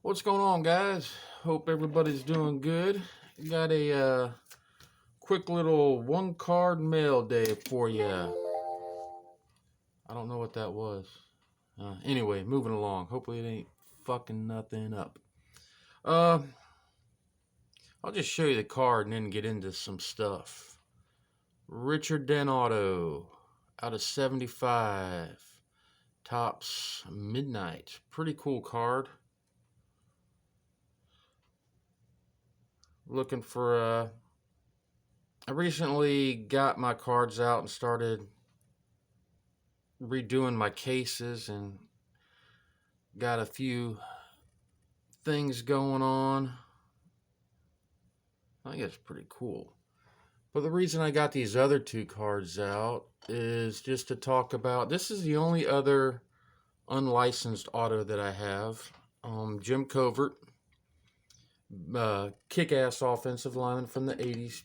What's going on, guys? Hope everybody's doing good. Got a quick little one card mail day for you. I don't know what that was. Anyway, moving along. Hopefully it ain't fucking nothing up. Uh, I'll just show you the card and then get into some stuff. Richard Dent Auto out of 75. Topps Midnight. Pretty cool card. Looking for I recently got my cards out and started redoing my cases and got a few things going on. I think it's pretty cool. But the reason I got these other two cards out is just to talk about, this is the only other unlicensed auto that I have. Jim Covert, kick-ass offensive lineman from the 80s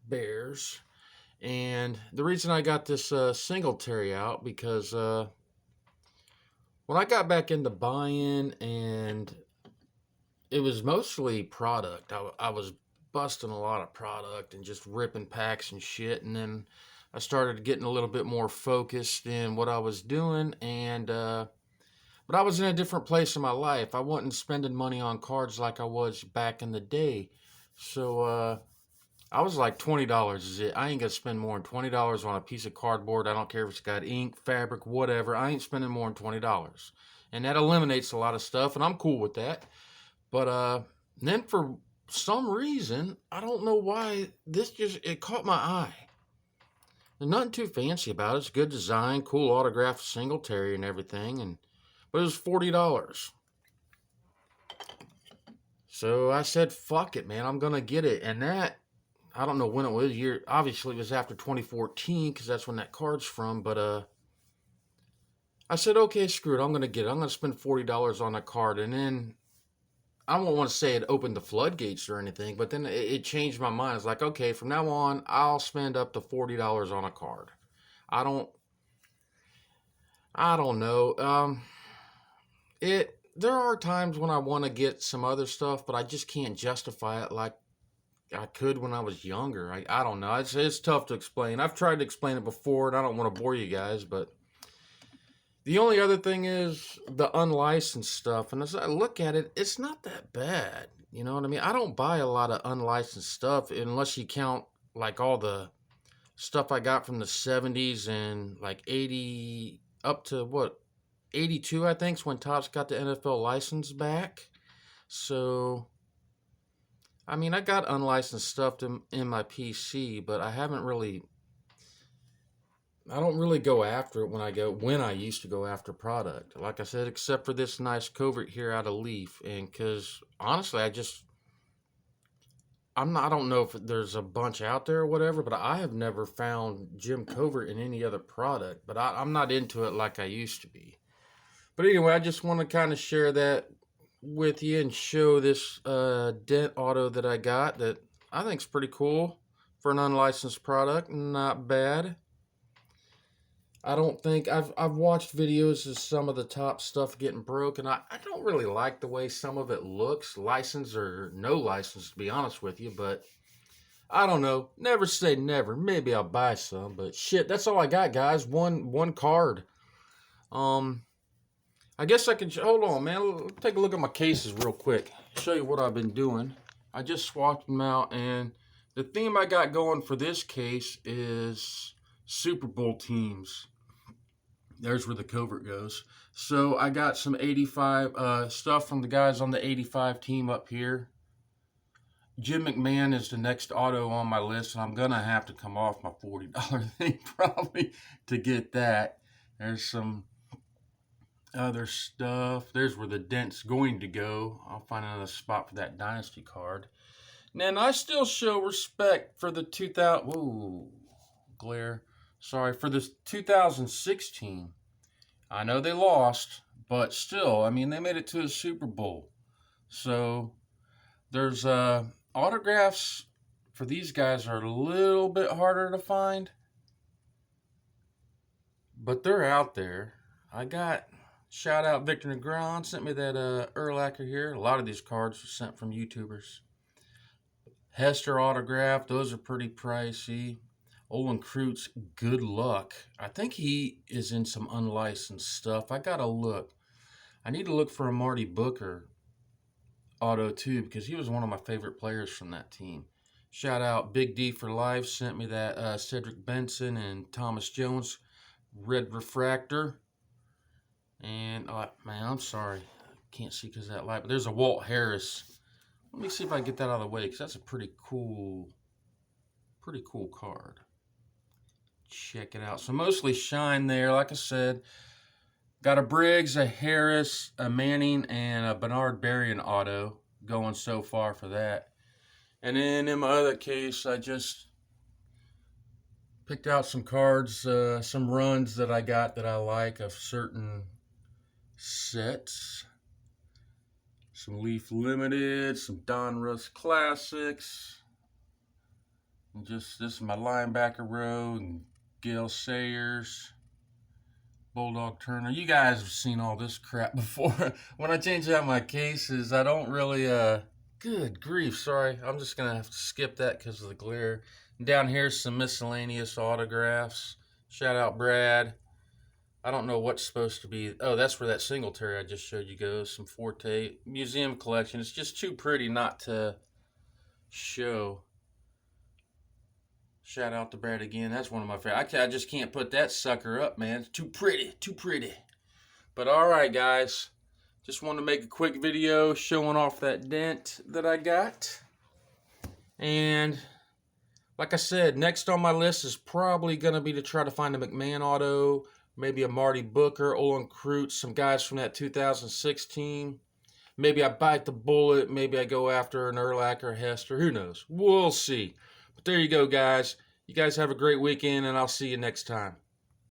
Bears. And the reason I got this Singletary out, because when I got back into buying, and it was mostly product. I was busting a lot of product and just ripping packs and shit. And then I started getting a little bit more focused in what I was doing. And but I was in a different place in my life. I wasn't spending money on cards like I was back in the day. So I was like, $20 is it. I ain't gonna spend more than $20 on a piece of cardboard. I don't care if it's got ink, fabric, whatever. I ain't spending more than $20. And that eliminates a lot of stuff, and I'm cool with that. But then for some reason, I don't know why, it caught my eye. There's nothing too fancy about it. It's good design, cool autographed Singletary and everything, but it was $40. So I said, fuck it, man, I'm gonna get it. And that, I don't know when it was, obviously it was after 2014, because that's when that card's from, but I said, okay, screw it, I'm going to get it. I'm going to spend $40 on a card. And then, I won't want to say it opened the floodgates or anything, but then it changed my mind. It's like, okay, from now on, I'll spend up to $40 on a card. I don't know. There are times when I want to get some other stuff, but I just can't justify it like I could when I was younger. I don't know. It's tough to explain. I've tried to explain it before, and I don't want to bore you guys, but the only other thing is the unlicensed stuff. And as I look at it, it's not that bad. You know what I mean? I don't buy a lot of unlicensed stuff unless you count like all the stuff I got from the 70s and like 80 up to what? 82, I think, is when Topps got the NFL license back. So I mean, I got unlicensed stuff in my PC, but I don't really go after it when I used to go after product. Like I said, except for this nice Covert here out of Leaf. And because honestly, I don't know if there's a bunch out there or whatever, but I have never found Jim Covert in any other product. But I'm not into it like I used to be. But anyway, I just want to kind of share that with you and show this Dent Auto that I got that I think is pretty cool for an unlicensed product. Not bad. I don't think I've watched videos of some of the top stuff getting broke, and I don't really like the way some of it looks, license or no license, to be honest with you. But I don't know. Never say never. Maybe I'll buy some, but shit, that's all I got, guys. One card. I guess I can, hold on, man. Let's take a look at my cases real quick. Show you what I've been doing. I just swapped them out, and the theme I got going for this case is Super Bowl teams. There's where the Covert goes. So I got some 85 stuff from the guys on the 85 team up here. Jim McMahon is the next auto on my list, and I'm going to have to come off my $40 thing probably to get that. There's some other stuff. There's where the Dent's going to go. I'll find another spot for that Dynasty card. And I still show respect for the 2000... Whoa, glare. Sorry, for this 2016. I know they lost, but still, I mean, they made it to a Super Bowl. So there's autographs for these guys are a little bit harder to find, but they're out there. I got Shout out Victor Negron. Sent me that Urlacher here. A lot of these cards were sent from YouTubers. Hester autograph. Those are pretty pricey. Olin Kreutz, good luck. I think he is in some unlicensed stuff. I gotta look. I need to look for a Marty Booker auto too, because he was one of my favorite players from that team. Shout out Big D for Life. Sent me that Cedric Benson and Thomas Jones red refractor. And man, I'm sorry, can't see because of that light, but there's a Walt Harris. Let me see if I can get that out of the way, because that's a pretty cool card. Check it out. So mostly shine there. Like I said, got a Briggs, a Harris, a Manning, and a Bernard Berrian auto going so far for that. And then in my other case, I just picked out some cards, some runs that I got that I like of certain sets. Some Leaf Limited, some Donruss Classics. And just, this is my linebacker row, and Gale Sayers, Bulldog Turner. You guys have seen all this crap before. When I change out my cases, I don't really, good grief, sorry. I'm just going to have to skip that because of the glare. And down here's some miscellaneous autographs. Shout out Brad. I don't know what's supposed to be. Oh, that's where that Singletary I just showed you goes. Some Forte museum collection. It's just too pretty not to show. Shout out to Brad again. That's one of my favorites. I just can't put that sucker up, man. It's too pretty. Too pretty. But all right, guys. Just wanted to make a quick video showing off that dent that I got. And like I said, next on my list is probably going to be to try to find a McMahon auto, maybe a Marty Booker, Olin Kreutz, some guys from that 2006 team. Maybe I bite the bullet. Maybe I go after an Urlacher, Hester. Who knows? We'll see. But there you go, guys. You guys have a great weekend, and I'll see you next time.